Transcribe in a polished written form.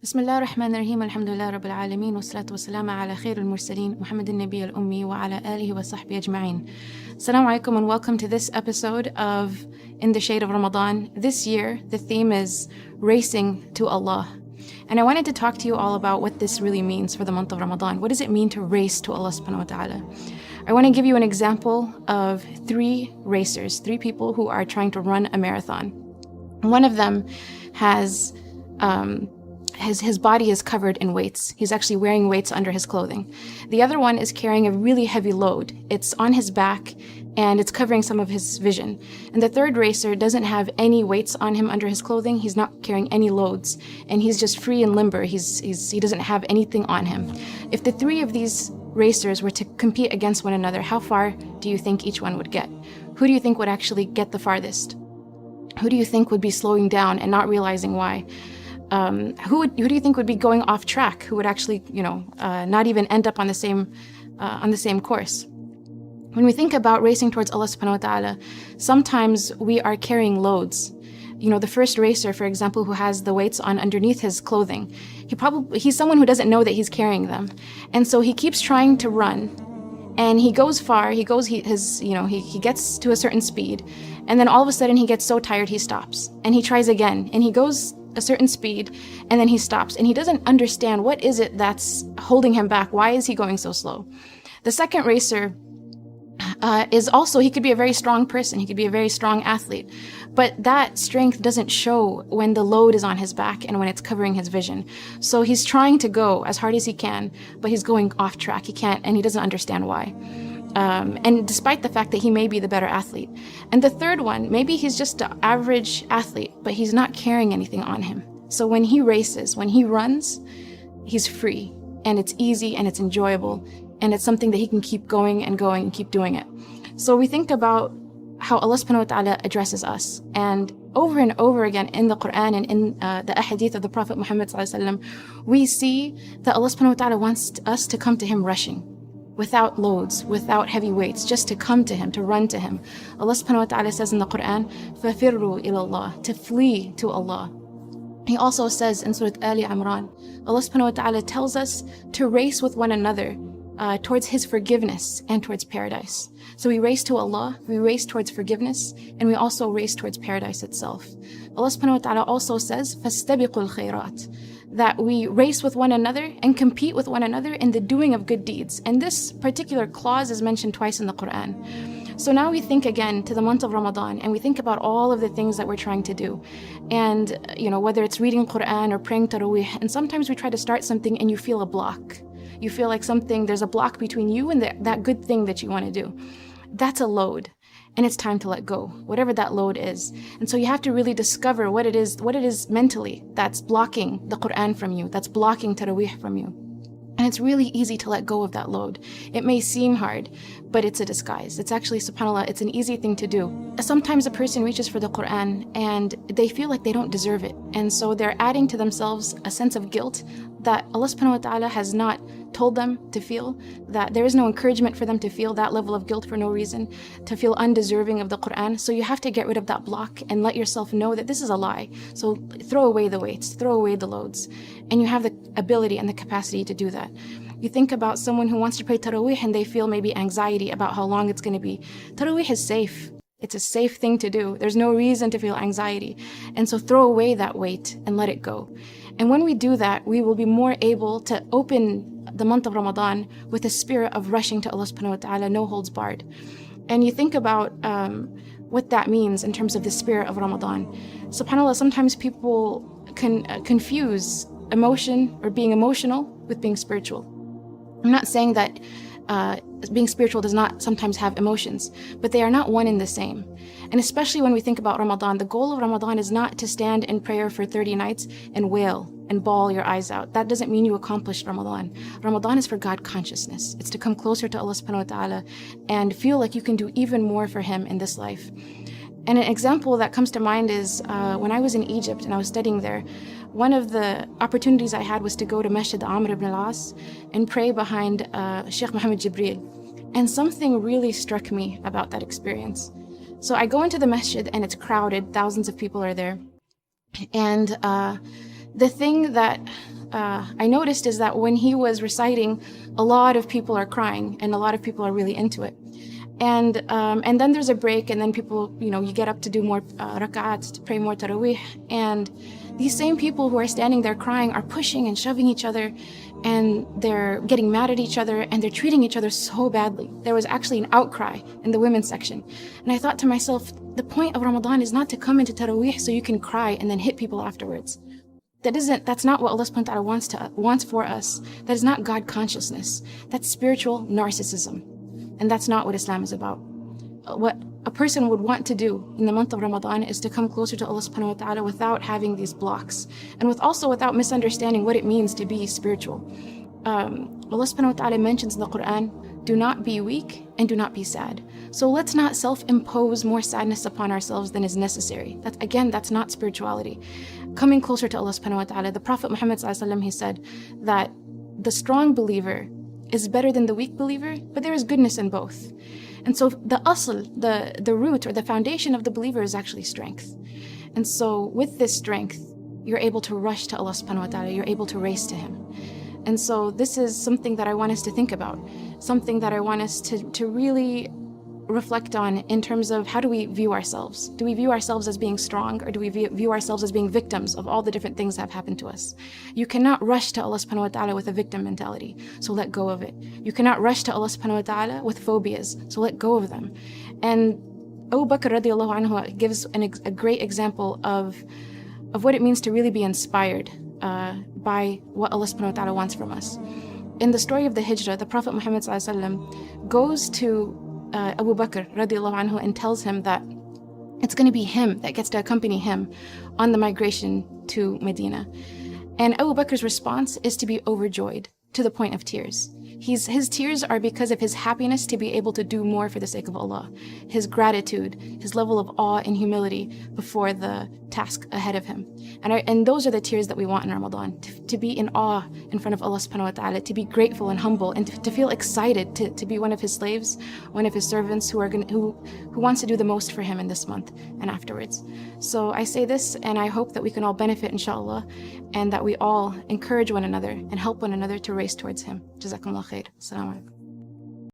بسم الله الرحمن الرحيم الحمد لله رب العالمين والصلاة والسلام على خير المرسلين محمد النبي الأمي وعلى آله وصحبه أجمعين. Assalamu alaikum and welcome to this episode of In the Shade of Ramadan. This year, the theme is Racing to Allah. And I wanted to talk to you all about what this really means for the month of Ramadan. What does it mean to race to Allah subhanahu wa ta'ala? I want to give you an example of three racers, three people who are trying to run a marathon. One of them has his body is covered in weights. He's actually wearing weights under his clothing. The other one is carrying a really heavy load. It's on his back and it's covering some of his vision. And the third racer doesn't have any weights on him under his clothing. He's not carrying any loads and he's just free and limber. He doesn't have anything on him. If the three of these racers were to compete against one another, how far do you think each one would get? Who do you think would actually get the farthest? Who do you think would be slowing down and not realizing why? Who do you think would be going off track? Who would actually, not even end up on the same course? When we think about racing towards Allah subhanahu wa ta'ala, sometimes we are carrying loads. The first racer, for example, who has the weights on underneath his clothing, he's someone who doesn't know that he's carrying them. And so he keeps trying to run and he goes far, he gets to a certain speed, and then all of a sudden he gets so tired he stops. And he tries again and he goes a certain speed and then he stops and he doesn't understand what is it that's holding him back. Why is he going so slow? The second racer he could be a very strong person. He could be a very strong athlete, but that strength doesn't show when the load is on his back and when it's covering his vision. So he's trying to go as hard as he can, but he's going off track. He can't, and he doesn't understand why. And despite the fact that he may be the better athlete. And the third one, maybe he's just an average athlete, but he's not carrying anything on him. So when he races, when he runs, he's free and it's easy and it's enjoyable and it's something that he can keep going and going and keep doing it. So we think about how Allah subhanahu wa ta'ala addresses us, and over again in the Quran and in the ahadith of the Prophet Muhammad sallallahu alaihi wasallam, we see that Allah subhanahu wa ta'ala wants us to come to him rushing, without loads, without heavy weights, just to come to him, to run to him. Allah subhanahu wa ta'ala says in the Quran, فَفِرُّوا إِلَى اللَّهِ, to flee to Allah. He also says in Surah Ali Imran, Allah subhanahu wa ta'ala tells us to race with one another towards his forgiveness and towards paradise. So we race to Allah, we race towards forgiveness, and we also race towards paradise itself. Allah subhanahu wa ta'ala also says, فَاسْتَبِقُوا الْخَيْرَاتِ, that we race with one another and compete with one another in the doing of good deeds. And this particular clause is mentioned twice in the Quran. So now we think again to the month of Ramadan and we think about all of the things that we're trying to do. And, whether it's reading Quran or praying Taraweeh, and sometimes we try to start something and you feel a block. You feel like there's a block between you and that good thing that you want to do. That's a load. And it's time to let go, whatever that load is. And so you have to really discover what it is mentally that's blocking the Quran from you, that's blocking Taraweeh from you. And it's really easy to let go of that load. It may seem hard, but it's a disguise. It's actually, subhanAllah, it's an easy thing to do. Sometimes a person reaches for the Quran and they feel like they don't deserve it. And so they're adding to themselves a sense of guilt that Allah subhanahu wa ta'ala has not told them to feel, that there is no encouragement for them to feel that level of guilt for no reason, to feel undeserving of the Quran. So you have to get rid of that block and let yourself know that this is a lie. So throw away the weights, throw away the loads, and you have the ability and the capacity to do that. You think about someone who wants to pray Taraweeh and they feel maybe anxiety about how long it's going to be. Taraweeh is safe. It's a safe thing to do. There's no reason to feel anxiety. And so throw away that weight and let it go. And when we do that, we will be more able to open the month of Ramadan with a spirit of rushing to Allah subhanahu wa ta'ala, no holds barred. And you think about what that means in terms of the spirit of Ramadan. SubhanAllah, sometimes people can confuse emotion or being emotional with being spiritual. I'm not saying that being spiritual does not sometimes have emotions, but they are not one and the same. And especially when we think about Ramadan, the goal of Ramadan is not to stand in prayer for 30 nights and wail and bawl your eyes out. That doesn't mean you accomplished Ramadan. Ramadan is for God consciousness. It's to come closer to Allah subhanahu wa ta'ala and feel like you can do even more for him in this life. And an example that comes to mind is when I was in Egypt and I was studying there, one of the opportunities I had was to go to Masjid Amr ibn al-As and pray behind Sheikh Muhammad Jibreel. And something really struck me about that experience. So I go into the masjid and it's crowded, thousands of people are there. And the thing that I noticed is that when he was reciting, a lot of people are crying and a lot of people are really into it. And then there's a break, and then people, you get up to do more rak'at, to pray more tarawih, and these same people who are standing there crying are pushing and shoving each other, and they're getting mad at each other, and they're treating each other so badly. There was actually an outcry in the women's section. And I thought to myself, the point of Ramadan is not to come into tarawih so you can cry and then hit people afterwards. That's not what Allah subhanahu wa ta'ala wants for us. That is not God consciousness. That's spiritual narcissism. And that's not what Islam is about. What a person would want to do in the month of Ramadan is to come closer to Allah subhanahu wa ta'ala without having these blocks, and without misunderstanding what it means to be spiritual. Allah subhanahu wa ta'ala mentions in the Quran, do not be weak and do not be sad. So let's not self-impose more sadness upon ourselves than is necessary. That's not spirituality. Coming closer to Allah subhanahu wa ta'ala, the Prophet Muhammad sallallahu alaihi wasallam, he said that the strong believer is better than the weak believer, but there is goodness in both. And so the asl, the root or the foundation of the believer is actually strength. And so with this strength, you're able to rush to Allah subhanahu wa ta'ala, you're able to race to Him. And so this is something that I want us to think about, something that I want us to really reflect on in terms of how do we view ourselves? Do we view ourselves as being strong, or do we view ourselves as being victims of all the different things that have happened to us? You cannot rush to Allah subhanahu wa ta'ala with a victim mentality, so let go of it. You cannot rush to Allah subhanahu wa ta'ala with phobias, so let go of them. And Abu Bakr radiallahu anhu gives a great example of what it means to really be inspired by what Allah subhanahu wa ta'ala wants from us. In the story of the hijra, the Prophet Muhammad sallallahu alaihi wasallam goes to Abu Bakr radiallahu anhu and tells him that it's going to be him that gets to accompany him on the migration to Medina. And Abu Bakr's response is to be overjoyed to the point of tears. His tears are because of his happiness to be able to do more for the sake of Allah, his gratitude, his level of awe and humility before the task ahead of him. And those are the tears that we want in Ramadan, to be in awe in front of Allah subhanahu wa ta'ala, to be grateful and humble, and to feel excited to be one of His slaves, one of His servants who wants to do the most for Him in this month and afterwards. So I say this, and I hope that we can all benefit, inshallah, and that we all encourage one another and help one another to race towards Him. Jazakumullah khair. Assalamu alaikum.